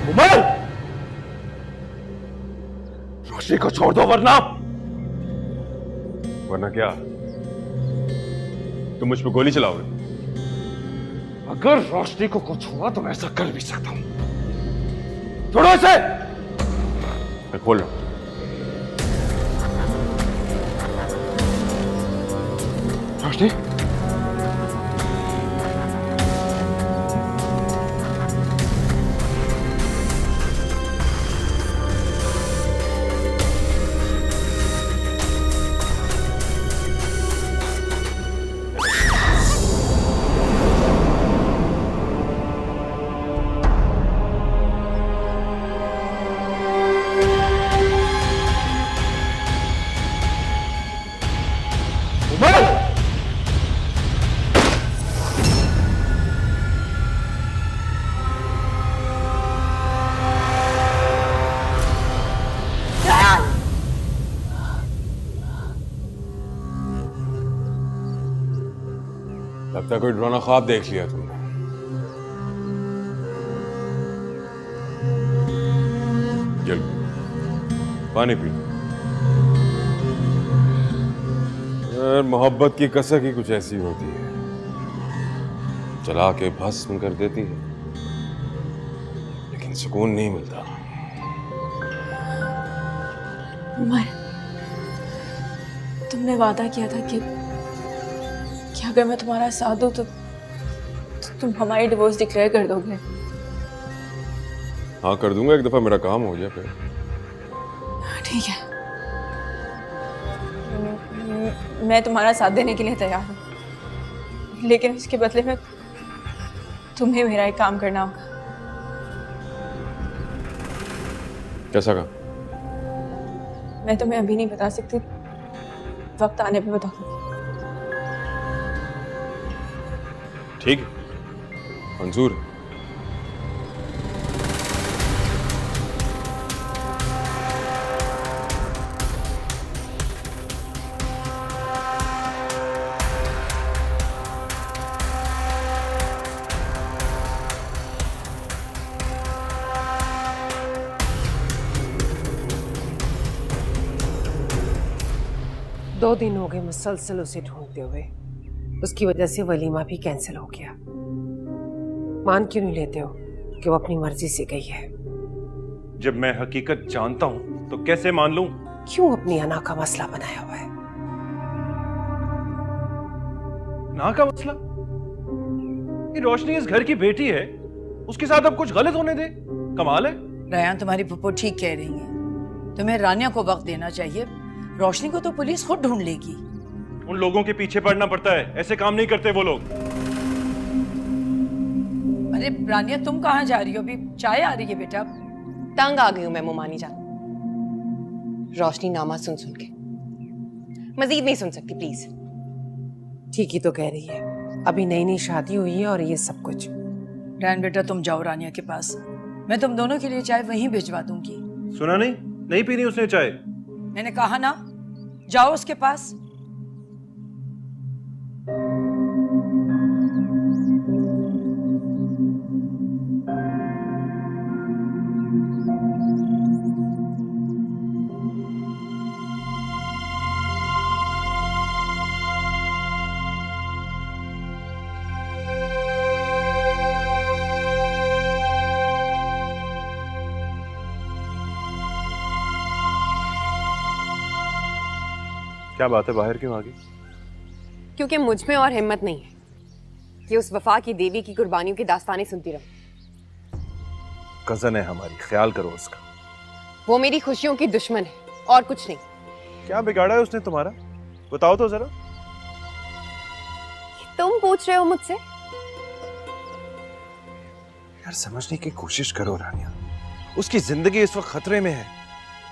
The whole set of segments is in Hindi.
उमर, रोशनी को छोड़ दो वरना क्या तुम मुझ पर गोली चलाओगे? अगर रोशनी को कुछ हुआ तो मैं ऐसा कर भी सकता हूं। छोड़ो इसे। मैं खोल रहा हूं। रोशनी, लगता है कोई डरावना ख्वाब देख लिया तुमने। जल पानी पी। मोहब्बत की कसक ही कुछ ऐसी होती है, जला के भस्म कर देती है लेकिन सुकून नहीं मिलता। उमर, तुमने वादा किया था कि अगर मैं तुम्हारा साथ दूं तो तुम हमारी डिवोर्स डिक्लेयर कर दोगे। हाँ कर दूंगा, एक दफा मेरा काम हो जाए फिर। ठीक है, मैं तुम्हारा साथ देने के लिए तैयार हूँ, लेकिन इसके बदले में तुम्हें मेरा एक काम करना होगा। कैसा काम? मैं तुम्हें अभी नहीं बता सकती, वक्त आने पे बताऊंगी। ठीक है, मंजूर है। दो दिन हो गए मुसलसल उसे ढूंढते हुए। उसकी वजह से वलीमा भी कैंसिल हो गया। मान क्यों नहीं लेते हो कि वो अपनी मर्जी से गई है? जब मैं हकीकत जानता हूं तो कैसे मान लूं? क्यों अपनी अना का मसला बनाया हुआ है? ना का मसला? ये रोशनी इस घर की बेटी है, उसके साथ अब कुछ गलत होने दे? कमाल है। रयान, तुम्हारी पप्पो ठीक कह रही है, तुम्हें रानिया को वक्त देना चाहिए। रोशनी को तो पुलिस खुद ढूंढ लेगी। उन लोगों के पीछे पड़ना पड़ता है, ऐसे काम नहीं करते वो लोग। अरे रानिया, तुम कहाँ जा रही हो? अभी चाय आ रही है बेटा। तंग आ गई हूं मैं मोमानी जान। रोशनी नामा सुन सुन के मजीद नहीं सुन सकती, प्लीज। ठीक ही तो कह रही है, अभी नई नई शादी हुई है और ये सब कुछ। रैन बेटा, तुम जाओ रानिया के पास, मैं तुम दोनों के लिए चाय वहीं भिजवा दूंगी। सुना नहीं? नहीं पीनी उसने चाय। मैंने कहा ना, जाओ उसके पास। क्या बात है, बाहर क्यों आ गई? क्योंकि मुझ में और हिम्मत नहीं है कि उस वफा की देवी की कुर्बानियों की दास्तानें सुनती रहूं। कजन है हमारी, ख्याल करो उसका। वो मेरी खुशियों की दुश्मन है और कुछ नहीं। क्या बिगाड़ा है उसने तुम्हारा? बताओ तो जरा। तुम पूछ रहे हो मुझसे? यार समझने की कोशिश करो रानिया, उसकी जिंदगी इस वक्त खतरे में है।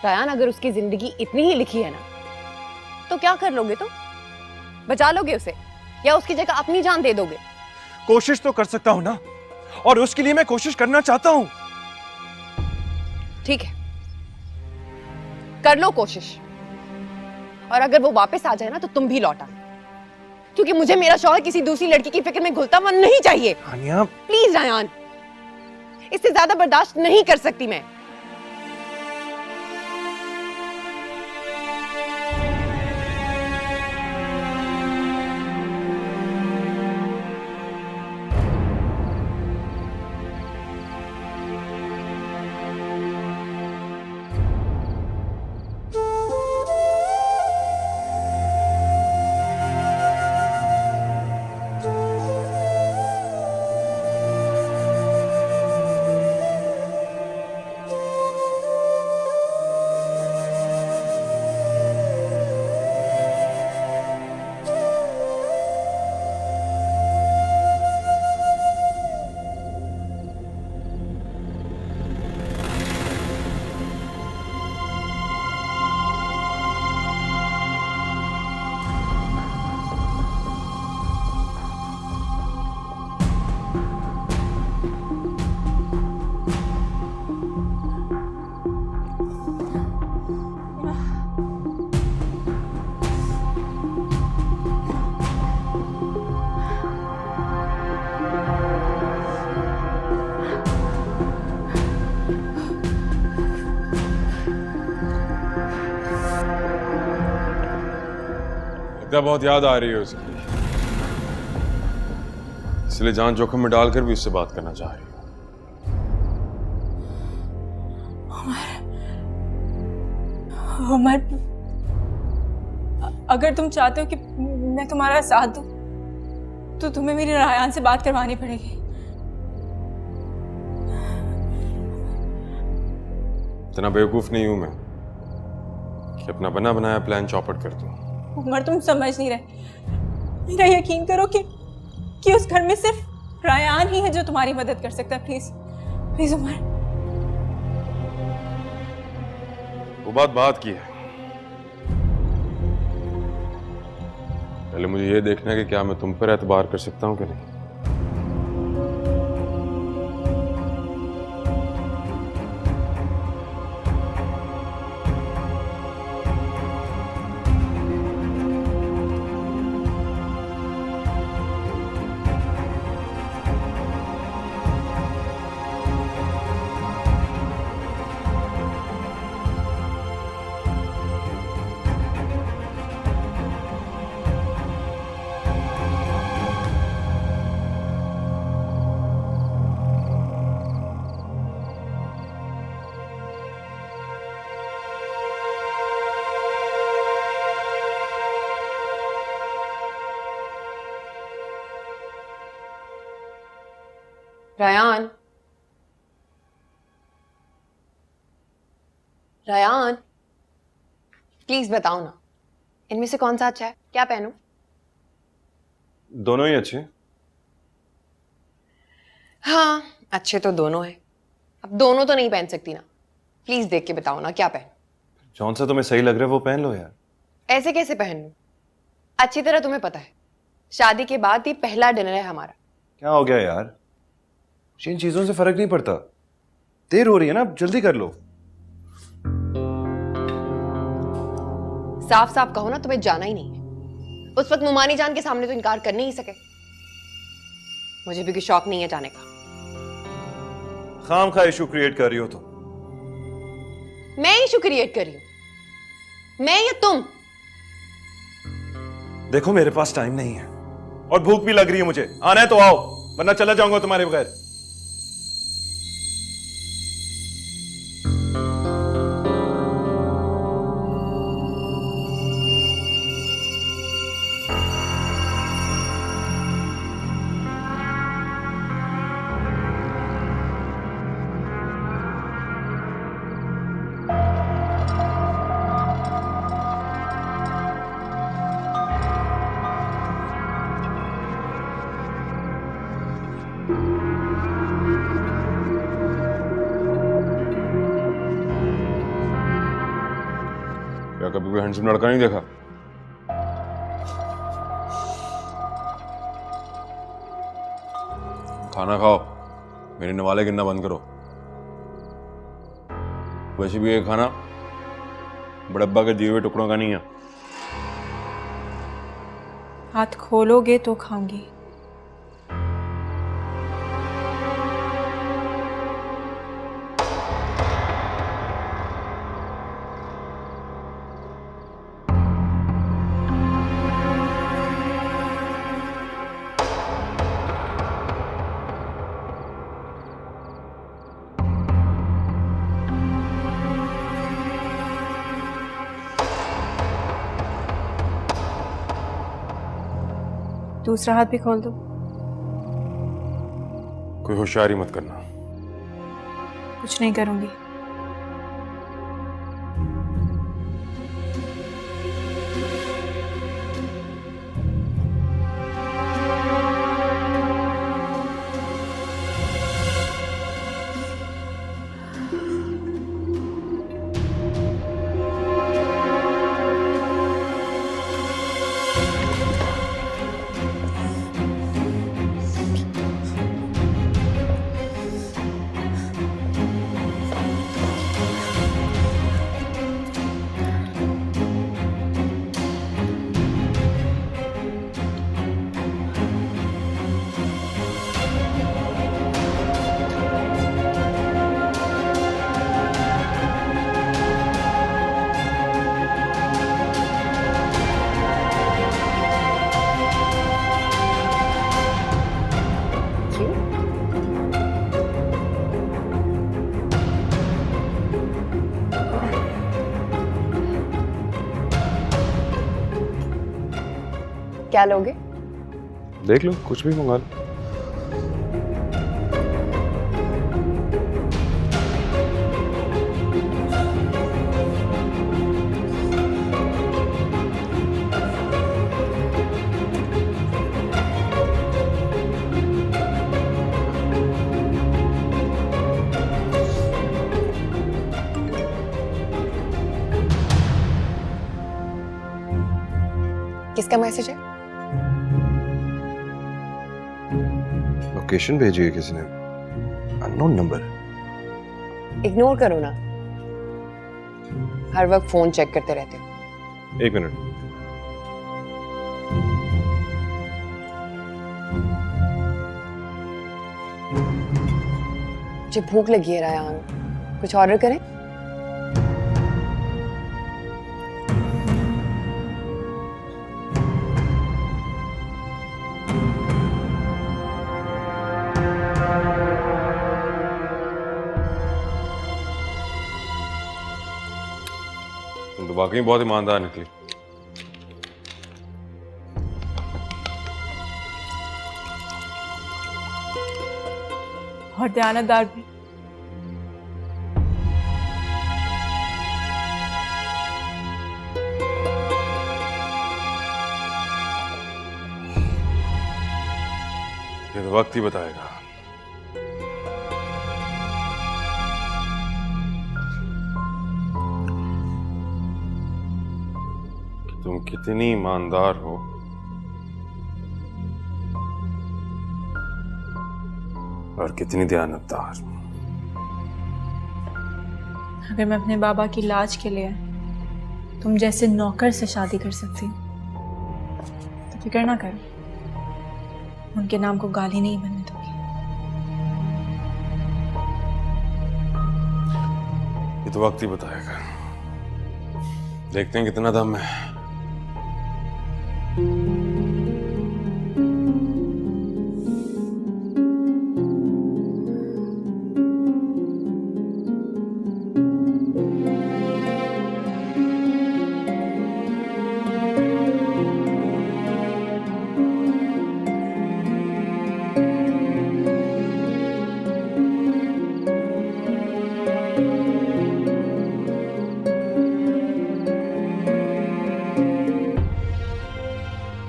रायान, अगर उसकी जिंदगी इतनी ही लिखी है ना, तो क्या कर लोगे तुम? बचा लोगे उसे या उसकी जगह अपनी जान दे दोगे? कोशिश तो कर सकता हूं ना, और उसके लिए मैं कोशिश करना चाहता हूं। ठीक है, कर लो कोशिश, और अगर वो वापस आ जाए ना तो तुम भी लौटा, क्योंकि मुझे मेरा शौहर किसी दूसरी लड़की की फिक्र में घुलता हुआ नहीं चाहिए। रानिया प्लीज रायान, इससे ज्यादा बर्दाश्त नहीं कर सकती मैं। लगता बहुत याद आ रही है उसकी, इसलिए जान जोखिम में डालकर भी उससे बात करना चाह रही है। उमर, अगर तुम चाहते हो कि मैं तुम्हारा साथ दूं, तो तुम्हें मेरी रायान से बात करवानी पड़ेगी। इतना बेवकूफ नहीं हूं मैं कि अपना बना बनाया प्लान चौपट कर दूं। उमर, तुम समझ नहीं रहे। मेरा यकीन करो कि उस घर में सिर्फ रायान ही है जो तुम्हारी मदद कर सकता है। Please please Umar. वो बात की है, पहले मुझे ये देखना है कि क्या मैं तुम पर एतबार कर सकता हूं कि नहीं। रायान, रायान, प्लीज बताओ ना, इनमें से कौन सा अच्छा है? क्या पहनूं? दोनों ही अच्छे। हाँ, अच्छे तो दोनों हैं। अब दोनों तो नहीं पहन सकती ना, प्लीज देख के बताओ ना क्या पहनूं। जौन सा तुम्हें सही लग रहा है वो पहन लो यार। ऐसे कैसे पहन लूं? अच्छी तरह तुम्हें पता है, शादी के बाद ये पहला डिनर है हमारा। क्या हो गया यार, इन चीजों से फर्क नहीं पड़ता। देर हो रही है ना, अब जल्दी कर लो। साफ साफ कहो ना, तुम्हें जाना ही नहीं है। उस वक्त मुमानी जान के सामने तो इनकार कर नहीं सके। मुझे भी कोई शौक नहीं है जाने का। खाम खा इशू क्रिएट कर रही हो तो। मैं इशू क्रिएट कर रही हूं? मैं या तुम? देखो मेरे पास टाइम नहीं है और भूख भी लग रही है मुझे। आना है तो आओ, वरना चला जाऊंगा तुम्हारे बगैर। क्या कभी कोई हैंडसम लड़का नहीं देखा? खाना खाओ, मेरे नवाले गिनना बंद करो। वैसे भी ये खाना बड़ब्बा के दिए हुए टुकड़ों का नहीं है। हाथ खोलोगे तो खाऊंगी। दूसरा हाथ भी खोल दो। कोई होशियारी मत करना। कुछ नहीं करूंगी। क्या लोगे? देख लो, कुछ भी मंगा लो। किसका मैसेज है? लोकेशन भेजी है किसी ने, अननोन नंबर। इग्नोर करो ना, हर वक्त फोन चेक करते रहते हो। 1 मिनट। मुझे भूख लगी है रायान, कुछ ऑर्डर करें? तुम तो वाकई बहुत ईमानदार निकली। और दयानतदार भी। ये तो वक्त ही बताएगा। कि तुम कितनी ईमानदार हो और कितनी दयानतदार। अगर मैं अपने बाबा की लाज के लिए तुम जैसे नौकर से शादी कर सकती तो फिक्र ना करो, उनके नाम को गाली नहीं बनने दूंगी। ये तो वक्त ही बताएगा। देखते हैं कितना दम है।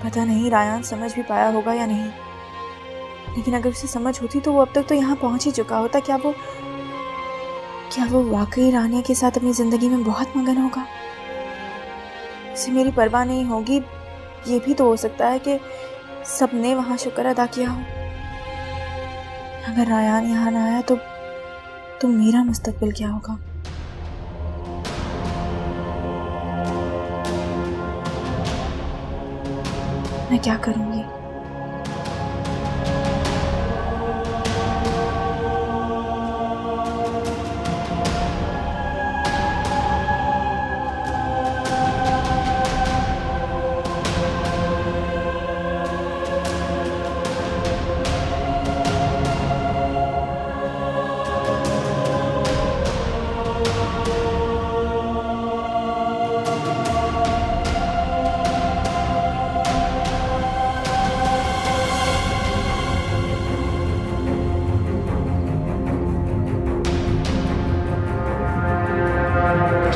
पता नहीं रायान समझ भी पाया होगा या नहीं, लेकिन अगर उसे समझ होती तो वो अब तक तो यहाँ पहुंच ही चुका होता। क्या वो वाकई रानिया के साथ अपनी जिंदगी में बहुत मगन होगा? उसे मेरी परवाह नहीं होगी। ये भी तो हो सकता है कि सबने वहां शुक्र अदा किया हो। अगर रायान यहाँ ना आया तो मेरा मुस्तकबिल क्या होगा? मैं क्या करूंगी?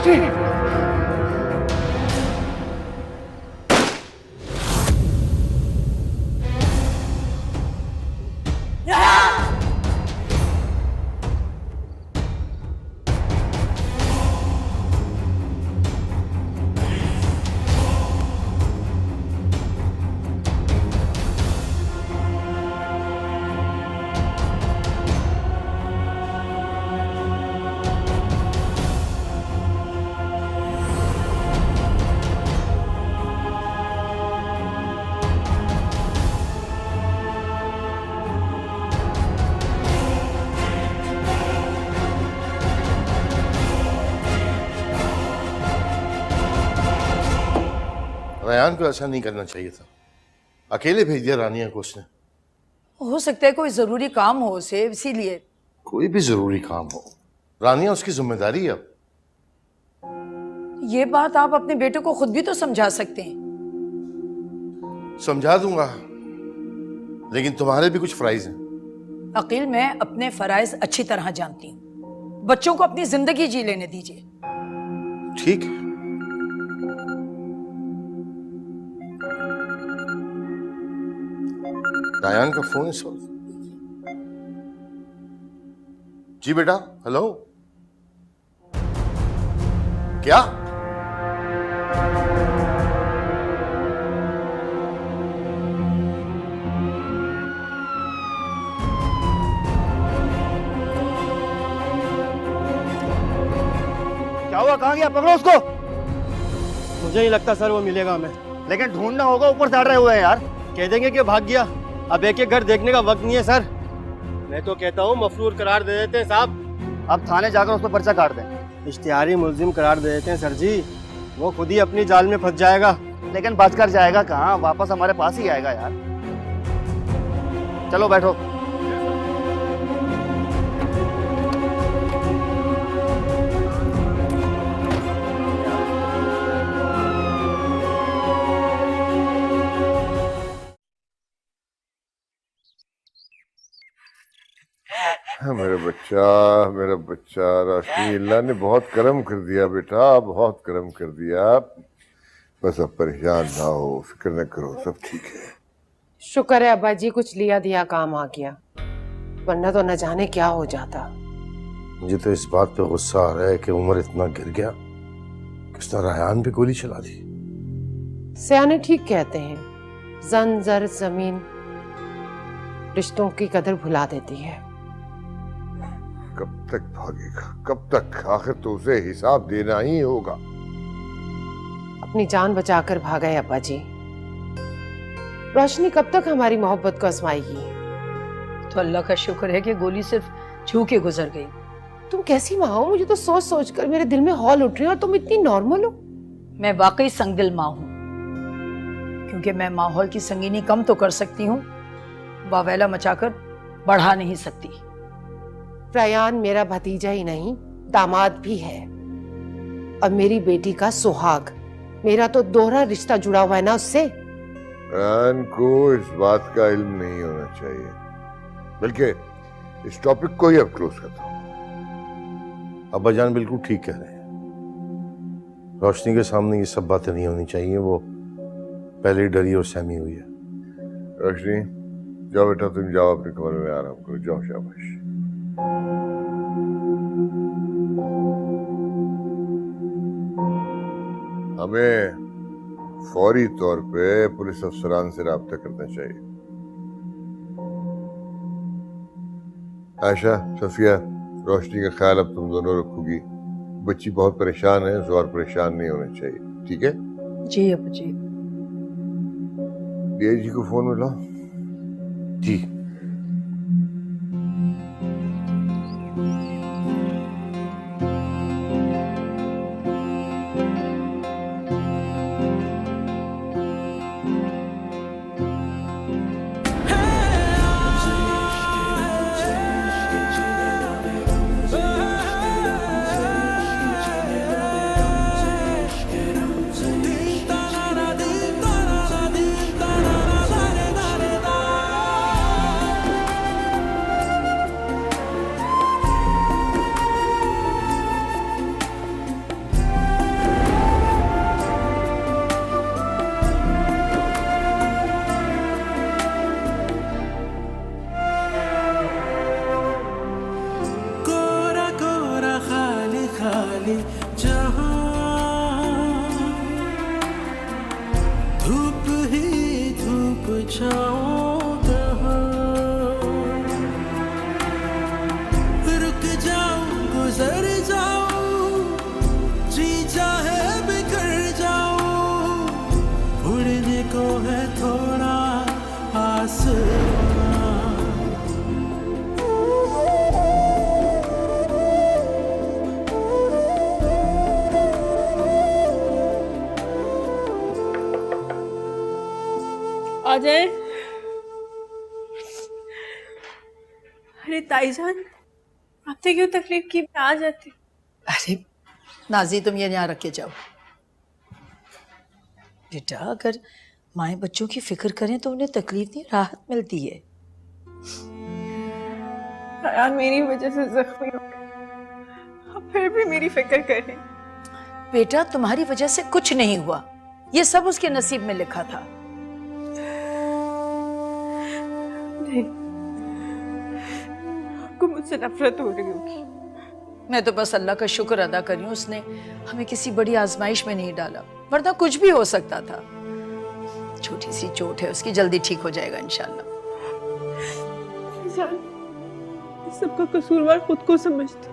रोशनी, रयान को ऐसा नहीं करना चाहिए था। अकेले भेज दिया रानिया को उसने। हो सकता है कोई जरूरी काम हो उसे, इसीलिए। कोई भी जरूरी काम हो, रानिया उसकी जिम्मेदारी है। अब ये बात आप अपने बेटे को खुद भी तो समझा सकते हैं। समझा दूंगा, लेकिन तुम्हारे भी कुछ फराइज हैं। अकील, मैं अपने फराइज अच्छी तरह जानती हूँ। बच्चों को अपनी जिंदगी जी लेने दीजिए। ठीक है। रायान का फोन इस वक्त। जी बेटा, हेलो। क्या? क्या हुआ? कहाँ गया? पकड़ो उसको। मुझे नहीं लगता सर वो मिलेगा हमें, लेकिन ढूंढना होगा। ऊपर चढ़ रहे हुए हैं यार। कह देंगे कि भाग गया। अब एक एक घर देखने का वक्त नहीं है सर। मैं तो कहता हूँ मफरूर करार दे देते हैं साहब। अब थाने जाकर उस पर पर्चा काट दें। इश्तिहारी मुल्जिम करार दे देते हैं सर जी। वो खुद ही अपनी जाल में फंस जाएगा। लेकिन बच कर जाएगा कहाँ? वापस हमारे पास ही आएगा यार। चलो बैठो। मेरा बच्चा रोशनी, अल्लाह ने बहुत करम कर दिया बेटा, बहुत करम कर दिया। बस अब परेशान ना हो, फिक्र न करो, सब ठीक है। शुक्र है अब्बा जी, कुछ लिया दिया काम आ गया, वरना तो न जाने क्या हो जाता। मुझे तो इस बात पे गुस्सा आ रहा है कि उमर इतना गिर गया कि उसने रायान पे गोली चला दी। सियाने ठीक कहते हैं, जन जर जमीन रिश्तों की कदर भुला देती है। कब तक भागेगा? कब तक? आखिर तो उसे हिसाब देना ही होगा। अपनी जान बचाकर भागा है अब्बा जी। रोशनी कब तक हमारी मोहब्बत को आजमाएगी? तो अल्लाह का शुक्र है कि गोली सिर्फ छू के गुजर गई। तुम कैसी माँ हो? मुझे तो सोच सोच कर मेरे दिल में हौल उठ रही है और तुम इतनी नॉर्मल हो। मैं वाकई संगदिल माँ हूँ, क्योंकि मैं माहौल की संगीनी कम तो कर सकती हूँ, वावेला मचाकर बढ़ा नहीं सकती। रयान मेरा भतीजा ही नहीं, दामाद भी है और मेरी बेटी का सुहाग। मेरा तो दोहरा रिश्ता जुड़ा हुआ है ना उससे। रयान को इस बात का इल्म नहीं होना चाहिए, बल्कि इस टॉपिक को ही अब क्लोज करता हूं। अब्बा जान बिल्कुल ठीक कह रहे हैं। रोशनी के सामने ये सब बातें नहीं होनी चाहिए। वो पहले ही डरी और सहमी हुई है। रोशनी जाओ बेटा, तुम जाओ अपने कमरे में आराम करो, जाओ, शाबाश। हमें फौरी तौर पे पुलिस अफसरान से राब्ता करना चाहिए। आयशा, सफिया, रोशनी का ख्याल अब तुम दोनों रखोगी। बच्ची बहुत परेशान है, जोर परेशान नहीं होना चाहिए, ठीक है? जी अब जी। डीआईजी को फोन मिला? जी। खाली जहां, धूप ही धूप छाओ जहां, रुक जाओ गुजर जाओ, जी चाहे बिखर जाओ, उड़ने को है थोड़ा आसमां। आ जाए। अरे ताईजान, आपने क्यों तकलीफ की? मैं आ जाती। अरे नाजी, तुम ये यहाँ रख के जाओ। बेटा, अगर माएँ बच्चों की फिक्र करें तो उन्हें तकलीफ नहीं, राहत मिलती है। यार मेरी वजह से जख्मी हो गए, अब फिर भी मेरी फिक्र करें। बेटा, तुम्हारी वजह से कुछ नहीं हुआ, ये सब उसके नसीब में लिखा था। नहीं, आपको मुझसे नफरत हो रही होगी। मैं तो बस अल्लाह का शुक्र अदा कर रही हूँ, उसने हमें किसी बड़ी आजमाइश में नहीं डाला, वरना कुछ भी हो सकता था। छोटी सी चोट है, उसकी जल्दी ठीक हो जाएगा इंशाल्लाह। इस सबका कसूरवार खुद को समझती।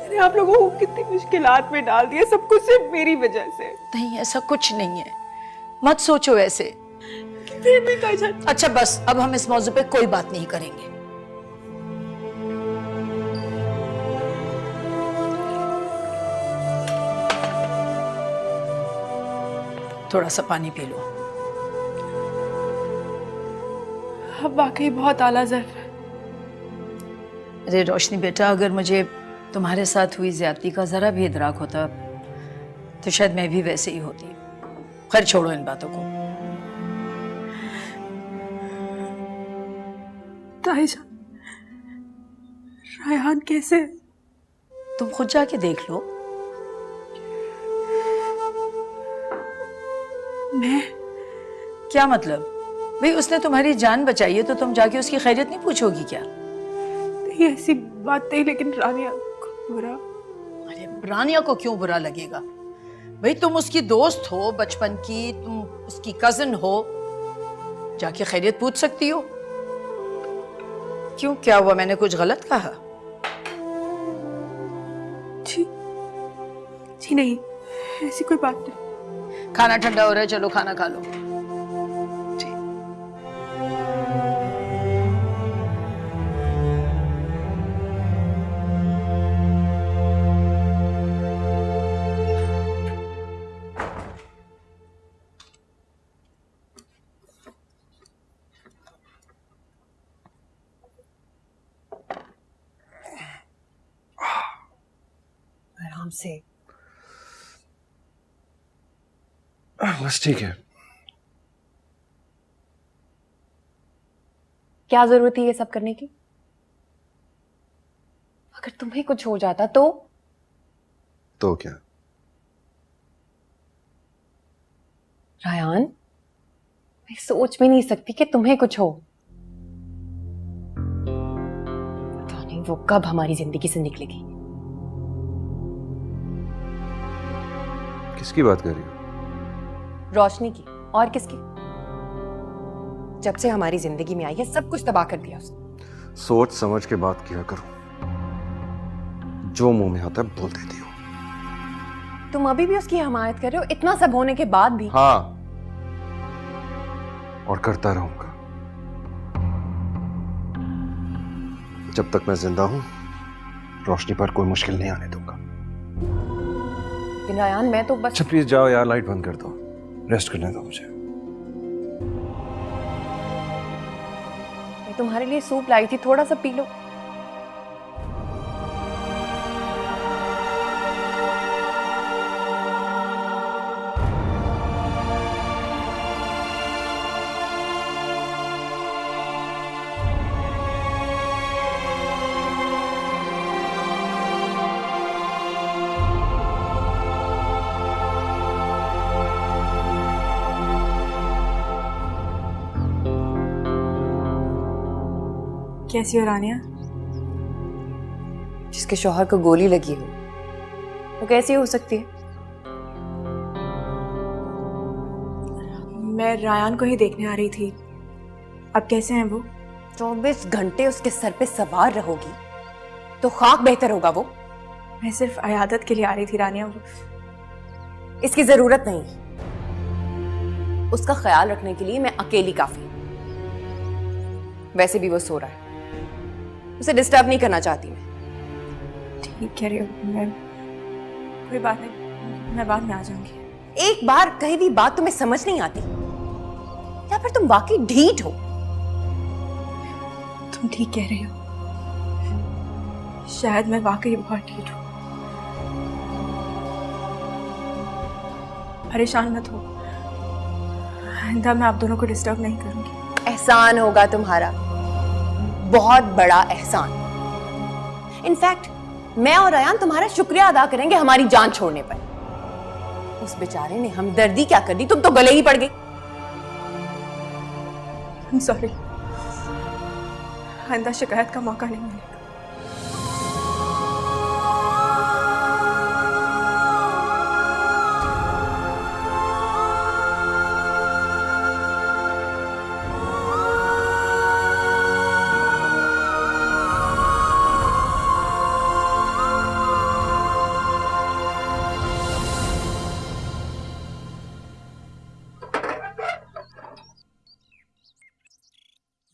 मैंने आप लोगों को कितनी मुश्किलात में डाल दिया, सब कुछ सिर्फ मेरी वजह से। नहीं, ऐसा कुछ नहीं है, मत सोचो ऐसे। फिर भी अच्छा बस, अब हम इस मौजू पे कोई बात नहीं करेंगे। थोड़ा सा पानी पी लो। अब वाकई बहुत आला ज़र्फ है। अरे रोशनी बेटा, अगर मुझे तुम्हारे साथ हुई ज्यादती का जरा भी इदराक होता तो शायद मैं भी वैसे ही होती। खैर छोड़ो इन बातों को। ताईजान, रायहान कैसे? तुम खुद जाके देख लो। मैं? क्या मतलब? भाई उसने तुम्हारी जान बचाई है तो तुम जाके उसकी खैरियत नहीं पूछोगी क्या? नहीं, ऐसी बात नहीं, लेकिन रानिया को बुरा। अरे रानिया को क्यों बुरा लगेगा? भाई तुम उसकी दोस्त हो बचपन की, तुम उसकी कजिन हो, जाके खैरियत पूछ सकती हो। क्यों, क्या हुआ? मैंने कुछ गलत कहा? जी नहीं, ऐसी कोई बात नहीं। खाना ठंडा हो रहा है, चलो खाना खा लो। आराम से। बस ठीक है। क्या जरूरत है ये सब करने की? अगर तुम्हें कुछ हो जाता तो क्या? रायान, मैं सोच भी नहीं सकती कि तुम्हें कुछ हो। पता नहीं वो कब हमारी जिंदगी से निकलेगी। किसकी बात कर रही हो? रोशनी की। और किसकी? जब से हमारी जिंदगी में आई है सब कुछ तबाह कर दिया उसने। सोच समझ के बात किया करो, जो मुंह में आता है बोल देती हो। तुम अभी भी उसकी हमायत कर रहे हो, इतना सब होने के बाद भी? हाँ, और करता रहूंगा जब तक मैं जिंदा हूं। रोशनी पर कोई मुश्किल नहीं आने दूंगा। रायान, मैं तो बस। अच्छा प्लीज जाओ यार, लाइट बंद कर दो, रेस्ट करने दो मुझे। मैं तुम्हारे लिए सूप लाई थी, थोड़ा सा पी लो। कैसी हो रानिया? जिसके शौहर को गोली लगी हो, वो कैसी हो सकती है? मैं रायान को ही देखने आ रही थी। अब कैसे हैं वो? 24 घंटे उसके सर पे सवार रहोगी तो खाक बेहतर होगा वो। मैं सिर्फ अयादत के लिए आ रही थी रानिया। इसकी जरूरत नहीं, उसका ख्याल रखने के लिए मैं अकेली काफी। वैसे भी वो सो रहा है, उसे डिस्टर्ब नहीं करना चाहती मैं। ठीक कह रही हो, मैं कोई बात नहीं, मैं बाद में आ जाऊंगी। एक बार कही भी बात तुम्हें समझ नहीं आती या फिर तुम वाकई ढीठ हो? तुम ठीक कह रही हो, शायद मैं वाकई बहुत ढीठ हूँ। परेशान मत हो, आइंदा मैं आप दोनों को डिस्टर्ब नहीं करूंगी। एहसान होगा तुम्हारा, बहुत बड़ा एहसान। इनफैक्ट मैं और अयान तुम्हारा शुक्रिया अदा करेंगे हमारी जान छोड़ने पर। उस बेचारे ने हमदर्दी क्या कर दी, तुम तो गले ही पड़ गई। सॉरी, आइंदा शिकायत का मौका नहीं मिलेगा।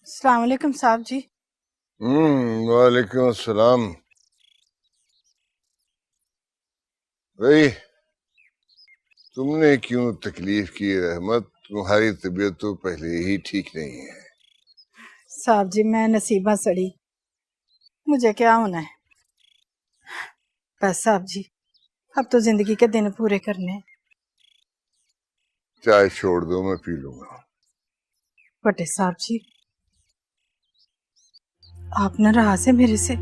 अस्सलाम वालेकुम साहब जी। वालेकुम अस्सलाम। भाई तुमने क्यों तकलीफ की रहमत? तुम्हारी तबीयत तो पहले ही ठीक नहीं है। साहब जी मैं नसीबा सड़ी, मुझे क्या होना है? बस साहब जी अब तो जिंदगी के दिन पूरे करने हैं। चाय छोड़ दो, मैं पी लूंगा। बटे साहब जी आप नाराज से मेरे से?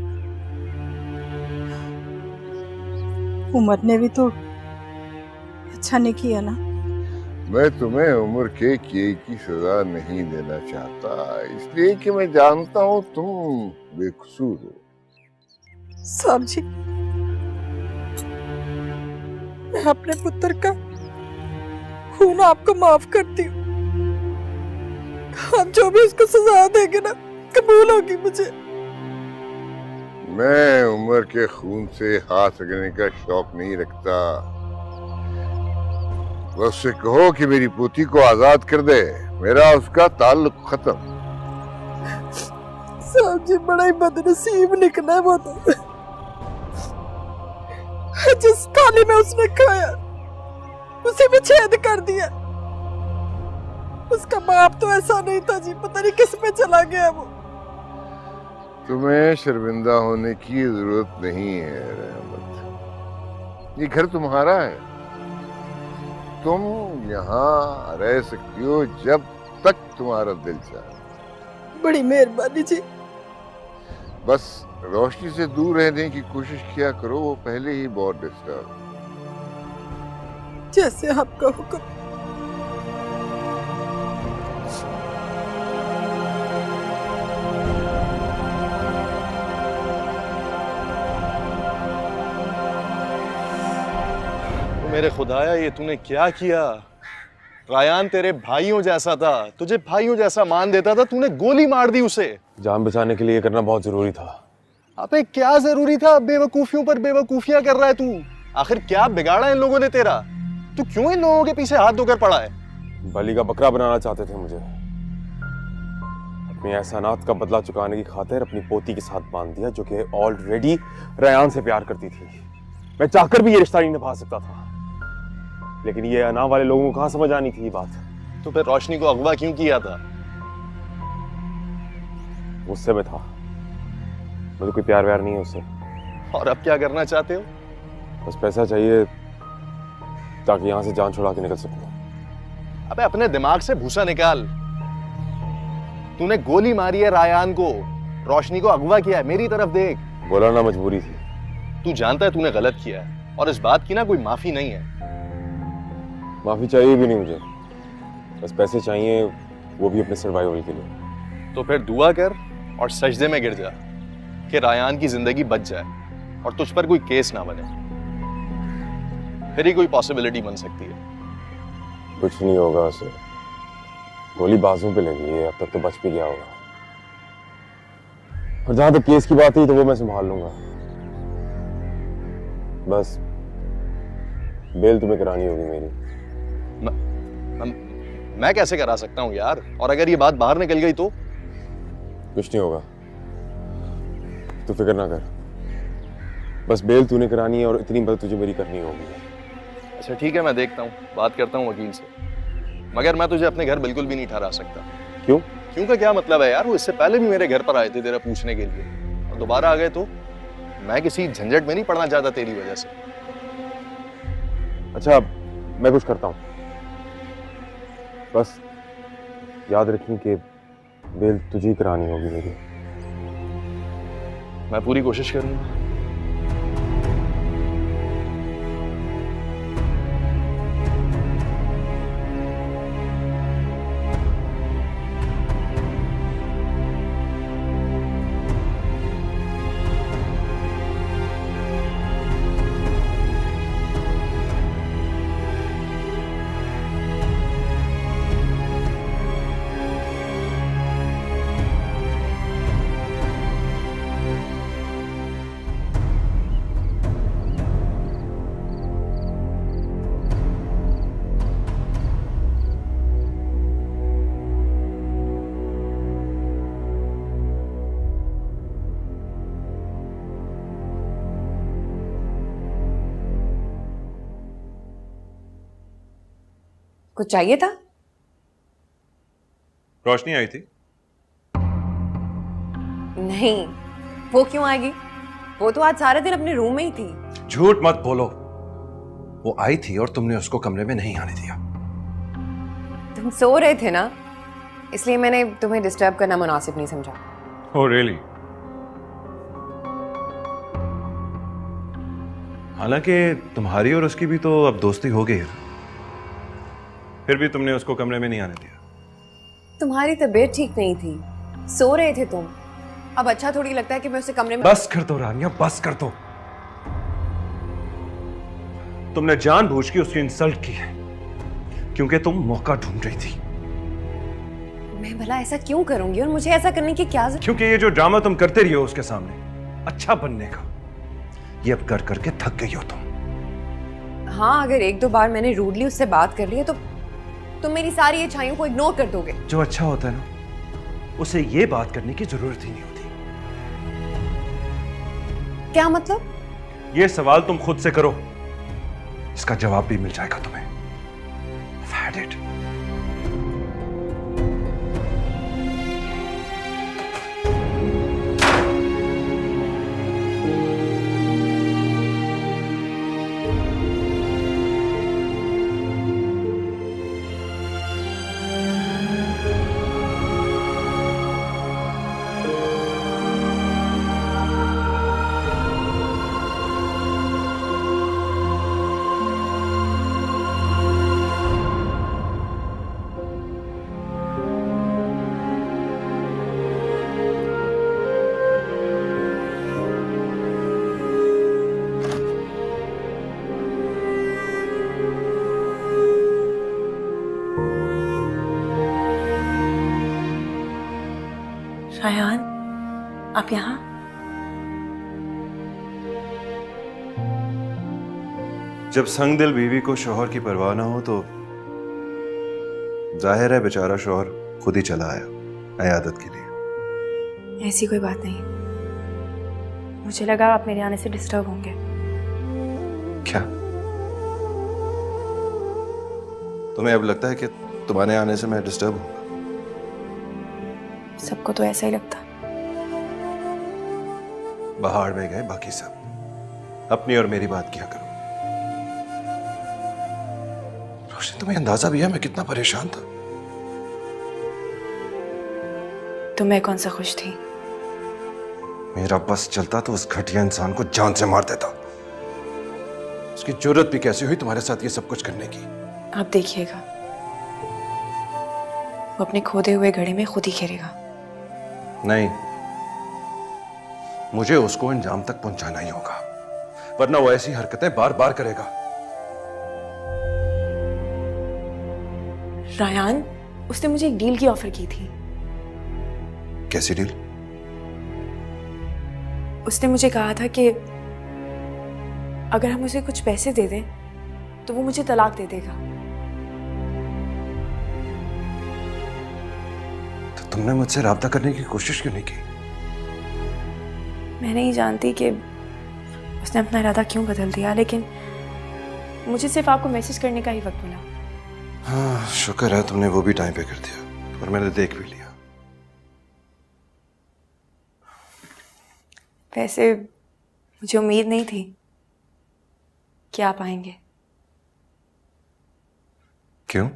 उमर ने भी तो अच्छा नहीं किया ना। मैं तुम्हें उम्र के किए की सजा नहीं देना चाहता, इसलिए कि मैं जानता हूँ तुम बेकसूर हो। साहब जी मैं अपने पुत्र का खून आपको माफ करती हूँ। आप जो भी उसको सजा देंगे ना कबूल होगी मुझे। मैं उम्र के खून से हाथ रगड़ने का शौक नहीं रखता। बस उससे कहो कि मेरी पोती को आजाद कर दे, मेरा उसका ताल्लुक खत्म। साहब जी बड़ा ही बदनसीब निकला वो तो। जिस थाली में उसने खाया उसी में छेद कर दिया। उसका बाप तो ऐसा नहीं था जी, पता नहीं किस में चला गया वो। तुम्हें शर्मिंदा होने की जरूरत नहीं है रहमत, ये घर तुम्हारा है। तुम यहाँ रह सकती हो जब तक तुम्हारा दिल चाहे। बड़ी मेहरबानी जी। बस रोशनी से दूर रहने की कोशिश किया करो, वो पहले ही बहुत डिस्टर्ब। जैसे आपका हुक्म। मेरे खुदाया ये तूने क्या किया? रायान तेरे भाइयों जैसा था, तुझे भाइयों जैसा मान देता था, तूने गोली मार दी उसे। जान बचाने के लिए करना बहुत जरूरी था। अबे क्या जरूरी था? बेवकूफियों पर बेवकूफियां कर रहा है तू। आखिर क्या बिगाड़ा इन लोगों ने तेरा? तू क्यों इन लोगों के पीछे हाथ धोकर पड़ा है? बलि का बकरा बनाना चाहते थे मुझे। अपने एहसानात का बदला चुकाने की खातिर अपनी पोती के साथ बांध दिया, जो कि ऑलरेडी रायान से प्यार करती थी। मैं चाहकर भी ये रिश्ता नहीं निभा सकता था, लेकिन ये अना वाले लोगों को कहां समझ आनी थी ये बात। तो फिर रोशनी को अगवा क्यों किया था? गुस्से में था, मुझे कोई प्यार व्यार नहीं है उससे। और अब क्या करना चाहते हो? बस पैसा चाहिए ताकि यहां से जान छुड़ा के निकल सकूं। अबे अपने दिमाग से भूसा निकाल। तूने गोली मारी है रायान को, रोशनी को अगवा किया है। मेरी तरफ देख। बोला ना मजबूरी थी। तू जानता है तूने गलत किया है और इस बात की ना कोई माफी नहीं है। माफी चाहिए भी नहीं मुझे, बस पैसे चाहिए, वो भी अपने सर्वाइवल के लिए। तो फिर दुआ कर और सजदे में गिर जा कि रायान की जिंदगी बच जाए। और तुझ पर कोई केस ना बने, फिर ही कोई पॉसिबिलिटी बन सकती है। कुछ नहीं होगा उसे, गोली बाजू पे लगी है, अब तक तो बच भी गया होगा। और जहां तक केस की बात है तो वो मैं संभाल लूंगा। बस बेल तुम्हें करानी होगी मेरी। मैं कैसे करा सकता हूँ यार, और अगर ये बात बाहर निकल गई तो? कुछ नहीं होगा, तू फिक्र ना कर। बस बेल तूने करानी है और इतनी मदद तुझे मेरी करनी होगी। अच्छा ठीक है, मैं देखता हूँ, बात करता हूँ वकील से। मगर मैं तुझे अपने घर बिल्कुल भी नहीं ठहरा सकता। क्यों? क्यों का क्या मतलब है यार? वो इससे पहले भी मेरे घर पर आए थे तेरा पूछने के लिए, और दोबारा आ गए तो? मैं किसी झंझट में नहीं पड़ना चाहता तेरी वजह से। अच्छा मैं कुछ करता हूँ, बस याद रखिए कि बेल तुझे ही करानी होगी मेरी। मैं पूरी कोशिश करूंगा। कुछ चाहिए था? रोशनी आई थी? नहीं, वो क्यों आएगी? वो तो आज सारे दिन अपने रूम में ही थी। झूठ मत बोलो, वो आई थी और तुमने उसको कमरे में नहीं आने दिया। तुम सो रहे थे ना, इसलिए मैंने तुम्हें डिस्टर्ब करना मुनासिब नहीं समझा। Oh really? हालांकि तुम्हारी और उसकी भी तो अब दोस्ती हो गई है, फिर भी तुमने उसको कमरे में नहीं आने दिया। तुम्हारी तबीयत ठीक नहीं थी, सो रहे थे तुम। अब अच्छा थोड़ी लगता है कि मैं उसे कमरे में। बस कर दो रानिया, बस कर दो। तुमने जानबूझ के उसकी इंसल्ट की है क्योंकि तुम मौका ढूंढ रही थी। मैं भला ऐसा क्यों करूंगी, और मुझे ऐसा करने की क्या जरूरत? क्योंकि ये जो ड्रामा तुम करते रही हो उसके सामने अच्छा बनने का, ये अब कर करके थक गई हो तुम। हाँ, अगर एक दो बार मैंने रूडली उससे बात कर ली है तो तुम मेरी सारी इच्छाओं को इग्नोर कर दोगे। जो अच्छा होता है ना, उसे ये बात करने की जरूरत ही नहीं होती। क्या मतलब? ये सवाल तुम खुद से करो, इसका जवाब भी मिल जाएगा तुम्हें। I've had it. रायहान, आप यहाँ? जब संग दिल बीवी को शौहर की परवाह ना हो तो जाहिर है बेचारा शौहर खुद ही चला आया इयादत के लिए। ऐसी कोई बात नहीं, मुझे लगा आप मेरे आने से डिस्टर्ब होंगे। क्या तुम्हें अब लगता है कि तुम्हारे आने से मैं डिस्टर्ब हूँ? सबको तो ऐसा ही लगता। बाहर में गए बाकी सब, अपनी और मेरी बात किया करो। रोशनी, तुम्हें अंदाजा भी है मैं कितना परेशान था? तो मैं कौन सा खुश थी? मेरा बस चलता तो उस घटिया इंसान को जान से मार देता। उसकी जरूरत भी कैसी हुई तुम्हारे साथ ये सब कुछ करने की? आप देखिएगा, वो अपने खोदे हुए घड़े में खुद ही खेलेगा। नहीं, मुझे उसको अंजाम तक पहुंचाना ही होगा, वरना वो ऐसी हरकतें बार बार करेगा। रायान, उसने मुझे एक डील की ऑफर की थी। कैसी डील? उसने मुझे कहा था कि अगर हम उसे कुछ पैसे दे दें तो वो मुझे तलाक दे देगा। तो तुमने मुझसे राब्ता करने की कोशिश क्यों नहीं की? मैं नहीं जानती कि उसने अपना इरादा क्यों बदल दिया, लेकिन मुझे सिर्फ आपको मैसेज करने का ही वक्त मिला। हाँ, शुक्र है तुमने वो भी टाइम पे कर दिया और मैंने देख भी लिया। वैसे मुझे उम्मीद नहीं थी कि आप आएंगे। क्यों?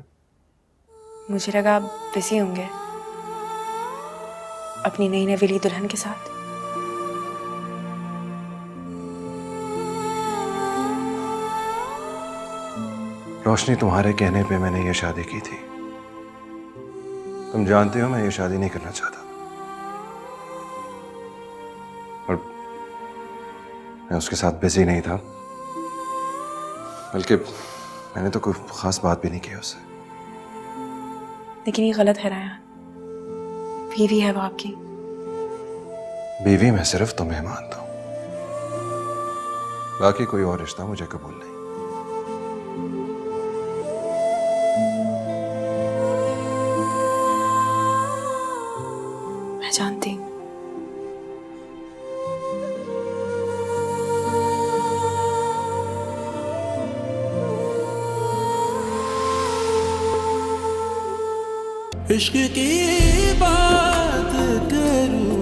मुझे लगा आप बिजी होंगे अपनी नई नवेली दुल्हन के साथ। रोशनी, तुम्हारे कहने पे मैंने ये शादी की थी। तुम जानते हो मैं ये शादी नहीं करना चाहता और मैं उसके साथ बिजी नहीं था, बल्कि मैंने तो कोई खास बात भी नहीं की उससे। लेकिन ये गलत है रायान, बीवी है वो आपकी। बीवी मैं सिर्फ तुम्हें मानता हूं, बाकी कोई और रिश्ता मुझे कबूल नहीं। मैं जानती हूं। इश्क की बात करूं